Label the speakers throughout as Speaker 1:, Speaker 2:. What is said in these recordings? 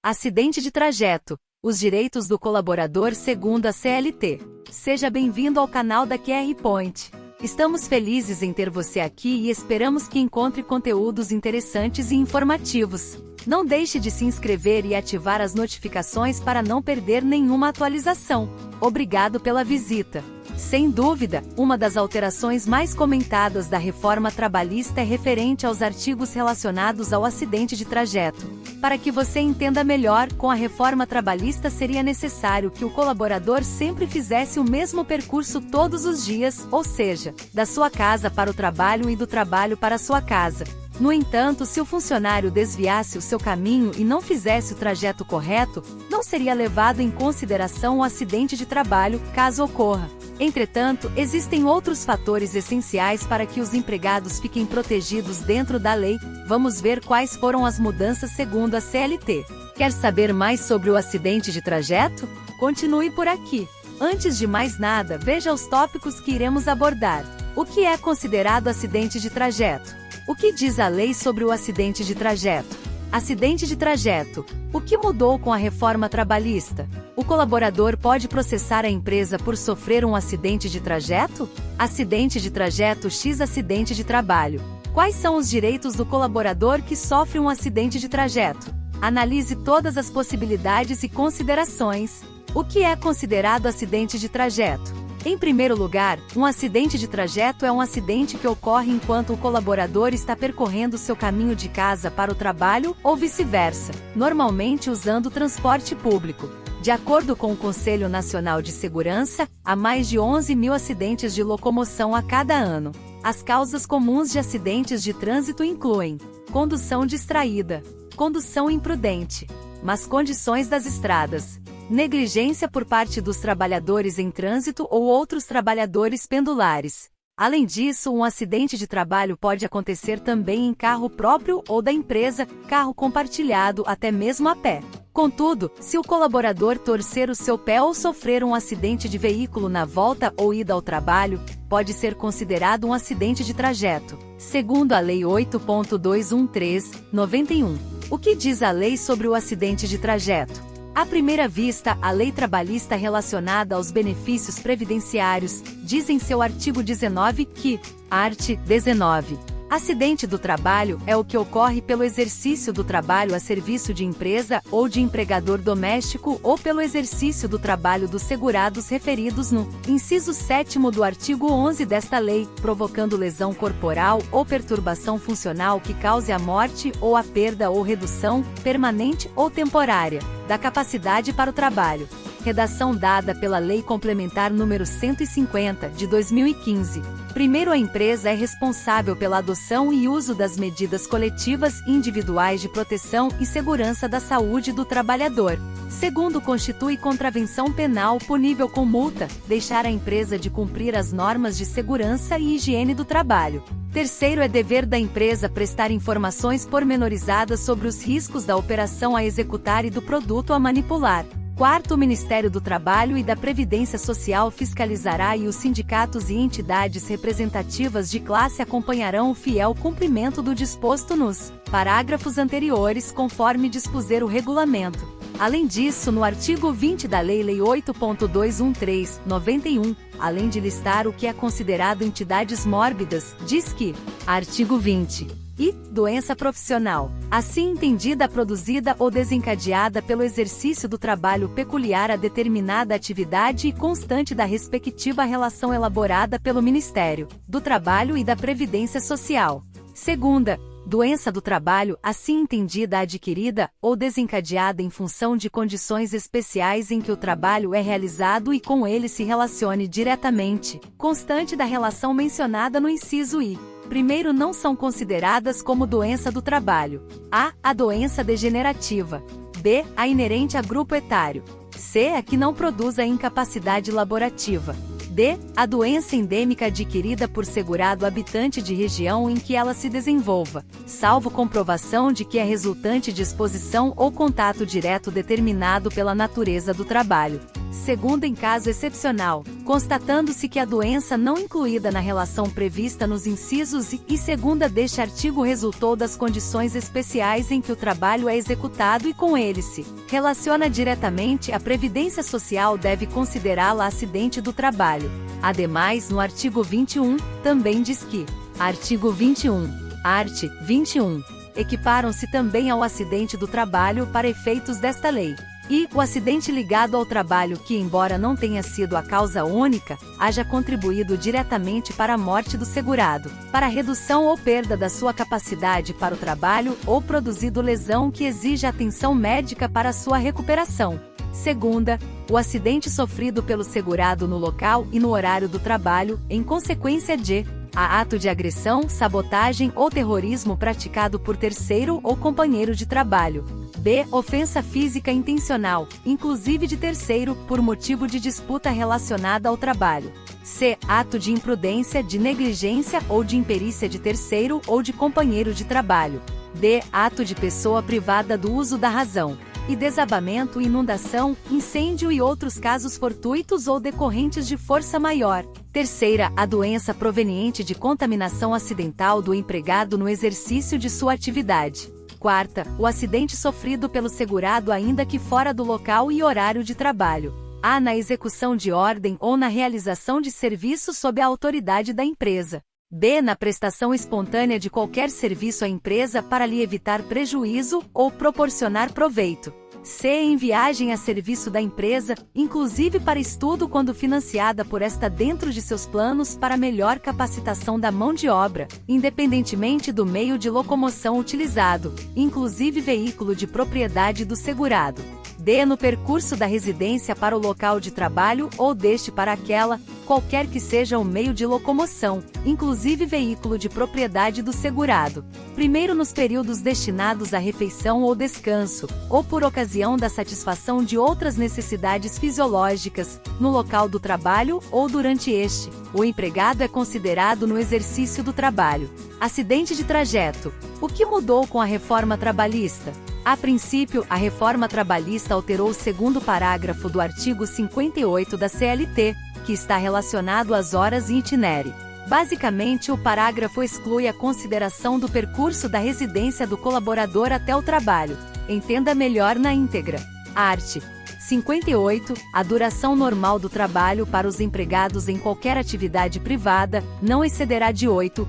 Speaker 1: Acidente de trajeto. Os direitos do colaborador segundo a CLT. Seja bem-vindo ao canal da QR Point. Estamos felizes em ter você aqui e esperamos que encontre conteúdos interessantes e informativos. Não deixe de se inscrever e ativar as notificações para não perder nenhuma atualização. Obrigado pela visita. Sem dúvida, uma das alterações mais comentadas da reforma trabalhista é referente aos artigos relacionados ao acidente de trajeto. Para que você entenda melhor, com a reforma trabalhista seria necessário que o colaborador sempre fizesse o mesmo percurso todos os dias, ou seja, da sua casa para o trabalho e do trabalho para a sua casa. No entanto, se o funcionário desviasse o seu caminho e não fizesse o trajeto correto, não seria levado em consideração o acidente de trabalho, caso ocorra. Entretanto, existem outros fatores essenciais para que os empregados fiquem protegidos dentro da lei. Vamos ver quais foram as mudanças segundo a CLT. Quer saber mais sobre o acidente de trajeto? Continue por aqui. Antes de mais nada, veja os tópicos que iremos abordar. O que é considerado acidente de trajeto? O que diz a lei sobre o acidente de trajeto? Acidente de trajeto. O que mudou com a reforma trabalhista? O colaborador pode processar a empresa por sofrer um acidente de trajeto? Acidente de trajeto x acidente de trabalho. Quais são os direitos do colaborador que sofre um acidente de trajeto? Analise todas as possibilidades e considerações. O que é considerado acidente de trajeto? Em primeiro lugar, um acidente de trajeto é um acidente que ocorre enquanto o colaborador está percorrendo seu caminho de casa para o trabalho ou vice-versa, normalmente usando o transporte público. De acordo com o Conselho Nacional de Segurança, há mais de 11 mil acidentes de locomoção a cada ano. As causas comuns de acidentes de trânsito incluem condução distraída, condução imprudente, más condições das estradas, negligência por parte dos trabalhadores em trânsito ou outros trabalhadores pendulares. Além disso, um acidente de trabalho pode acontecer também em carro próprio ou da empresa, carro compartilhado, até mesmo a pé. Contudo, se o colaborador torcer o seu pé ou sofrer um acidente de veículo na volta ou ida ao trabalho, pode ser considerado um acidente de trajeto, segundo a Lei 8.213/91. O que diz a lei sobre o acidente de trajeto? À primeira vista, a lei trabalhista relacionada aos benefícios previdenciários diz em seu artigo 19 que, art. 19, acidente do trabalho é o que ocorre pelo exercício do trabalho a serviço de empresa ou de empregador doméstico ou pelo exercício do trabalho dos segurados referidos no inciso 7º do artigo 11 desta lei, provocando lesão corporal ou perturbação funcional que cause a morte ou a perda ou redução, permanente ou temporária, da capacidade para o trabalho. Redação dada pela Lei Complementar número 150, de 2015. Primeiro, a empresa é responsável pela adoção e uso das medidas coletivas e individuais de proteção e segurança da saúde do trabalhador. Segundo, constitui contravenção penal punível com multa, deixar a empresa de cumprir as normas de segurança e higiene do trabalho. Terceiro, é dever da empresa prestar informações pormenorizadas sobre os riscos da operação a executar e do produto a manipular. Quarto, o Ministério do Trabalho e da Previdência Social fiscalizará e os sindicatos e entidades representativas de classe acompanharão o fiel cumprimento do disposto nos parágrafos anteriores conforme dispuser o regulamento. Além disso, no artigo 20 da Lei 8.213/91, além de listar o que é considerado entidades mórbidas, diz que, artigo 20, e doença profissional, assim entendida produzida ou desencadeada pelo exercício do trabalho peculiar a determinada atividade e constante da respectiva relação elaborada pelo Ministério do Trabalho e da Previdência Social. Segunda, doença do trabalho, assim entendida adquirida ou desencadeada em função de condições especiais em que o trabalho é realizado e com ele se relacione diretamente, constante da relação mencionada no inciso I. Primeiro, não são consideradas como doença do trabalho. A doença degenerativa. B, a inerente a grupo etário. C, a que não produz a incapacidade laborativa. D, a doença endêmica adquirida por segurado habitante de região em que ela se desenvolva, salvo comprovação de que é resultante de exposição ou contato direto determinado pela natureza do trabalho. Segunda, em caso excepcional, constatando-se que a doença não incluída na relação prevista nos incisos e segunda deste artigo resultou das condições especiais em que o trabalho é executado e com ele se relaciona diretamente, a Previdência Social deve considerá-la acidente do trabalho. Ademais, no artigo 21, também diz que, artigo 21, art. 21, equiparam-se também ao acidente do trabalho para efeitos desta lei. E o acidente ligado ao trabalho que, embora não tenha sido a causa única, haja contribuído diretamente para a morte do segurado, para a redução ou perda da sua capacidade para o trabalho ou produzido lesão que exija atenção médica para sua recuperação. Segunda, o acidente sofrido pelo segurado no local e no horário do trabalho, em consequência de ato de agressão, sabotagem ou terrorismo praticado por terceiro ou companheiro de trabalho. B. Ofensa física intencional, inclusive de terceiro, por motivo de disputa relacionada ao trabalho. C. Ato de imprudência, de negligência ou de imperícia de terceiro ou de companheiro de trabalho. D. Ato de pessoa privada do uso da razão. E desabamento, inundação, incêndio e outros casos fortuitos ou decorrentes de força maior. Terceira, a doença proveniente de contaminação acidental do empregado no exercício de sua atividade. Quarta, o acidente sofrido pelo segurado ainda que fora do local e horário de trabalho. A. Na execução de ordem ou na realização de serviço sob a autoridade da empresa. B. Na prestação espontânea de qualquer serviço à empresa para lhe evitar prejuízo ou proporcionar proveito. C. Em viagem a serviço da empresa, inclusive para estudo quando financiada por esta dentro de seus planos para melhor capacitação da mão de obra, independentemente do meio de locomoção utilizado, inclusive veículo de propriedade do segurado. D. No percurso da residência para o local de trabalho ou deste para aquela, qualquer que seja o meio de locomoção, inclusive veículo de propriedade do segurado. Primeiro, nos períodos destinados à refeição ou descanso, ou por ocasião da satisfação de outras necessidades fisiológicas, no local do trabalho ou durante este, o empregado é considerado no exercício do trabalho. Acidente de trajeto. O que mudou com a reforma trabalhista? A princípio, a reforma trabalhista alterou o segundo parágrafo do artigo 58 da CLT, que está relacionado às horas e itinério. Basicamente, o parágrafo exclui a consideração do percurso da residência do colaborador até o trabalho. Entenda melhor na íntegra. Art. 58. A duração normal do trabalho para os empregados em qualquer atividade privada não excederá de 8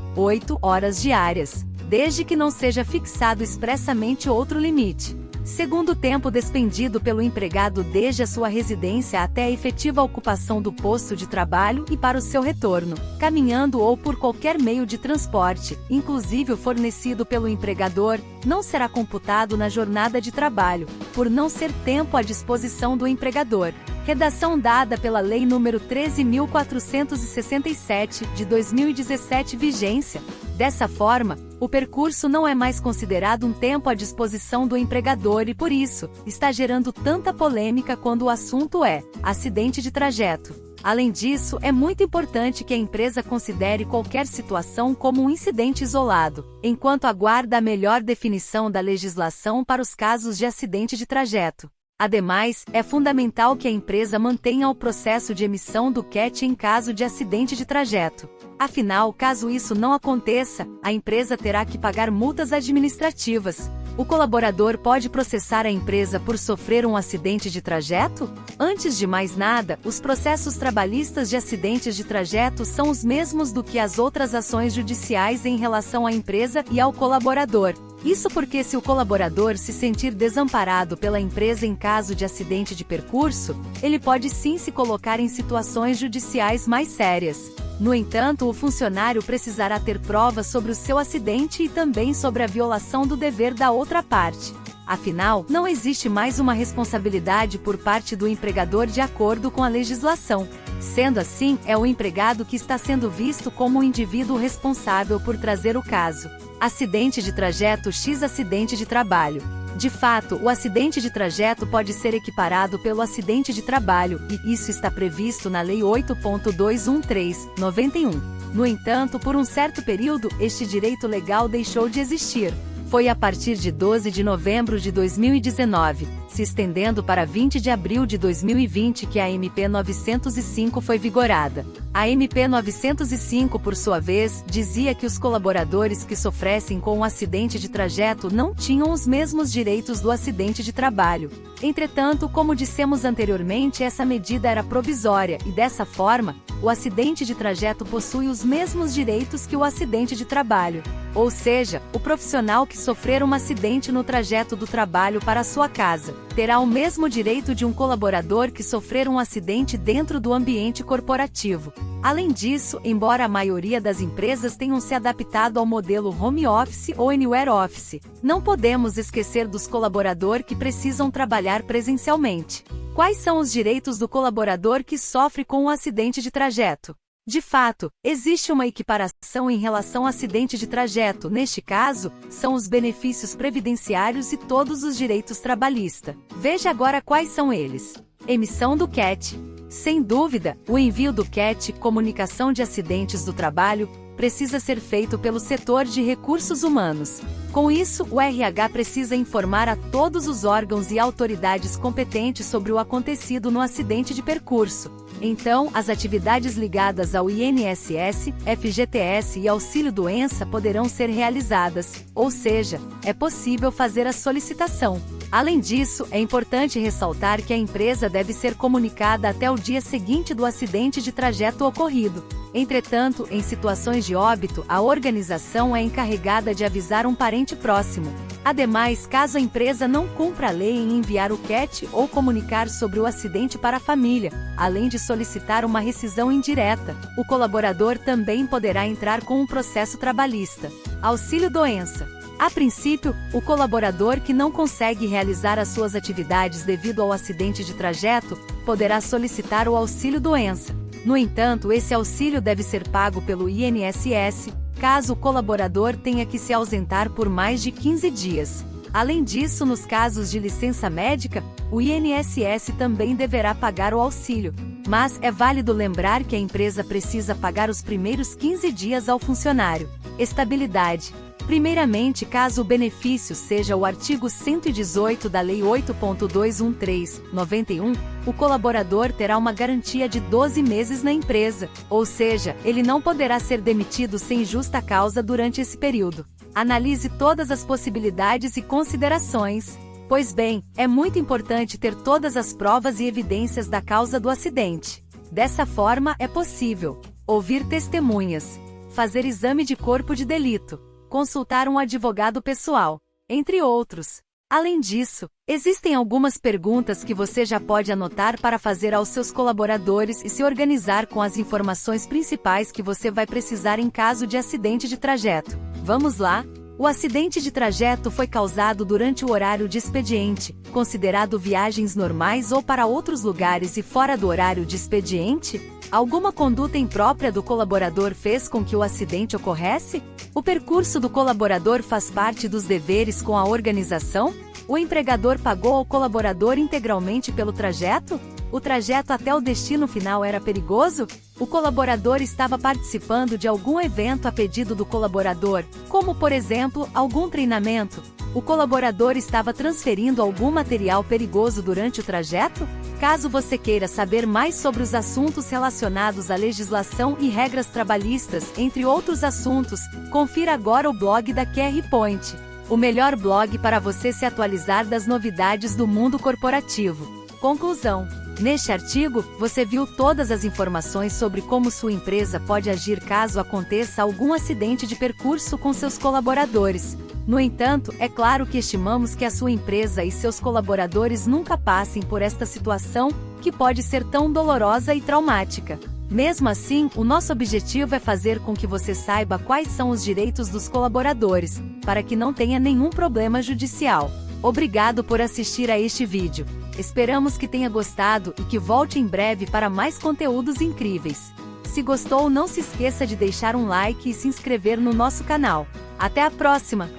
Speaker 1: horas diárias, desde que não seja fixado expressamente outro limite. Segundo, o tempo despendido pelo empregado desde a sua residência até a efetiva ocupação do posto de trabalho e para o seu retorno, caminhando ou por qualquer meio de transporte, inclusive o fornecido pelo empregador, não será computado na jornada de trabalho, por não ser tempo à disposição do empregador. Redação dada pela Lei nº 13.467, de 2017 vigência. Dessa forma, o percurso não é mais considerado um tempo à disposição do empregador e por isso, está gerando tanta polêmica quando o assunto é acidente de trajeto. Além disso, é muito importante que a empresa considere qualquer situação como um incidente isolado, enquanto aguarda a melhor definição da legislação para os casos de acidente de trajeto. Ademais, é fundamental que a empresa mantenha o processo de emissão do CAT em caso de acidente de trajeto. Afinal, caso isso não aconteça, a empresa terá que pagar multas administrativas. O colaborador pode processar a empresa por sofrer um acidente de trajeto? Antes de mais nada, os processos trabalhistas de acidentes de trajeto são os mesmos do que as outras ações judiciais em relação à empresa e ao colaborador. Isso porque se o colaborador se sentir desamparado pela empresa em caso de acidente de percurso, ele pode sim se colocar em situações judiciais mais sérias. No entanto, o funcionário precisará ter provas sobre o seu acidente e também sobre a violação do dever da outra parte. Afinal, não existe mais uma responsabilidade por parte do empregador de acordo com a legislação. Sendo assim, é o empregado que está sendo visto como o indivíduo responsável por trazer o caso. Acidente de trajeto x acidente de trabalho. De fato, o acidente de trajeto pode ser equiparado pelo acidente de trabalho, e isso está previsto na Lei 8.213/91. No entanto, por um certo período, este direito legal deixou de existir. Foi a partir de 12 de novembro de 2019, se estendendo para 20 de abril de 2020 que a MP 905 foi vigorada. A MP 905, por sua vez, dizia que os colaboradores que sofressem com um acidente de trajeto não tinham os mesmos direitos do acidente de trabalho. Entretanto, como dissemos anteriormente, essa medida era provisória e, dessa forma, o acidente de trajeto possui os mesmos direitos que o acidente de trabalho. Ou seja, o profissional que sofrer um acidente no trajeto do trabalho para a sua casa terá o mesmo direito de um colaborador que sofrer um acidente dentro do ambiente corporativo. Além disso, embora a maioria das empresas tenham se adaptado ao modelo home office ou anywhere office, não podemos esquecer dos colaboradores que precisam trabalhar presencialmente. Quais são os direitos do colaborador que sofre com um acidente de trajeto? De fato, existe uma equiparação em relação ao acidente de trajeto. Neste caso, são os benefícios previdenciários e todos os direitos trabalhistas. Veja agora quais são eles. Emissão do CAT. Sem dúvida, o envio do CAT, Comunicação de Acidentes do Trabalho, precisa ser feito pelo setor de recursos humanos. Com isso, o RH precisa informar a todos os órgãos e autoridades competentes sobre o acontecido no acidente de percurso. Então, as atividades ligadas ao INSS, FGTS e auxílio-doença poderão ser realizadas, ou seja, é possível fazer a solicitação. Além disso, é importante ressaltar que a empresa deve ser comunicada até o dia seguinte do acidente de trajeto ocorrido. Entretanto, em situações de óbito, a organização é encarregada de avisar um parente próximo. Ademais, caso a empresa não cumpra a lei em enviar o CAT ou comunicar sobre o acidente para a família, além de solicitar uma rescisão indireta, o colaborador também poderá entrar com um processo trabalhista. Auxílio-doença. A princípio, o colaborador que não consegue realizar as suas atividades devido ao acidente de trajeto, poderá solicitar o auxílio-doença. No entanto, esse auxílio deve ser pago pelo INSS, caso o colaborador tenha que se ausentar por mais de 15 dias. Além disso, nos casos de licença médica, o INSS também deverá pagar o auxílio. Mas é válido lembrar que a empresa precisa pagar os primeiros 15 dias ao funcionário. Estabilidade. Primeiramente, caso o benefício seja o artigo 118 da Lei 8.213/91, o colaborador terá uma garantia de 12 meses na empresa, ou seja, ele não poderá ser demitido sem justa causa durante esse período. Analise todas as possibilidades e considerações. Pois bem, é muito importante ter todas as provas e evidências da causa do acidente. Dessa forma, é possível ouvir testemunhas, fazer exame de corpo de delito, consultar um advogado pessoal, entre outros. Além disso, existem algumas perguntas que você já pode anotar para fazer aos seus colaboradores e se organizar com as informações principais que você vai precisar em caso de acidente de trajeto. Vamos lá? O acidente de trajeto foi causado durante o horário de expediente, considerado viagens normais ou para outros lugares e fora do horário de expediente? Alguma conduta imprópria do colaborador fez com que o acidente ocorresse? O percurso do colaborador faz parte dos deveres com a organização? O empregador pagou ao colaborador integralmente pelo trajeto? O trajeto até o destino final era perigoso? O colaborador estava participando de algum evento a pedido do colaborador, como por exemplo, algum treinamento? O colaborador estava transferindo algum material perigoso durante o trajeto? Caso você queira saber mais sobre os assuntos relacionados à legislação e regras trabalhistas, entre outros assuntos, confira agora o blog da QR Point, o melhor blog para você se atualizar das novidades do mundo corporativo. Conclusão. Neste artigo, você viu todas as informações sobre como sua empresa pode agir caso aconteça algum acidente de percurso com seus colaboradores. No entanto, é claro que estimamos que a sua empresa e seus colaboradores nunca passem por esta situação, que pode ser tão dolorosa e traumática. Mesmo assim, o nosso objetivo é fazer com que você saiba quais são os direitos dos colaboradores, para que não tenha nenhum problema judicial. Obrigado por assistir a este vídeo. Esperamos que tenha gostado e que volte em breve para mais conteúdos incríveis. Se gostou, não se esqueça de deixar um like e se inscrever no nosso canal. Até a próxima!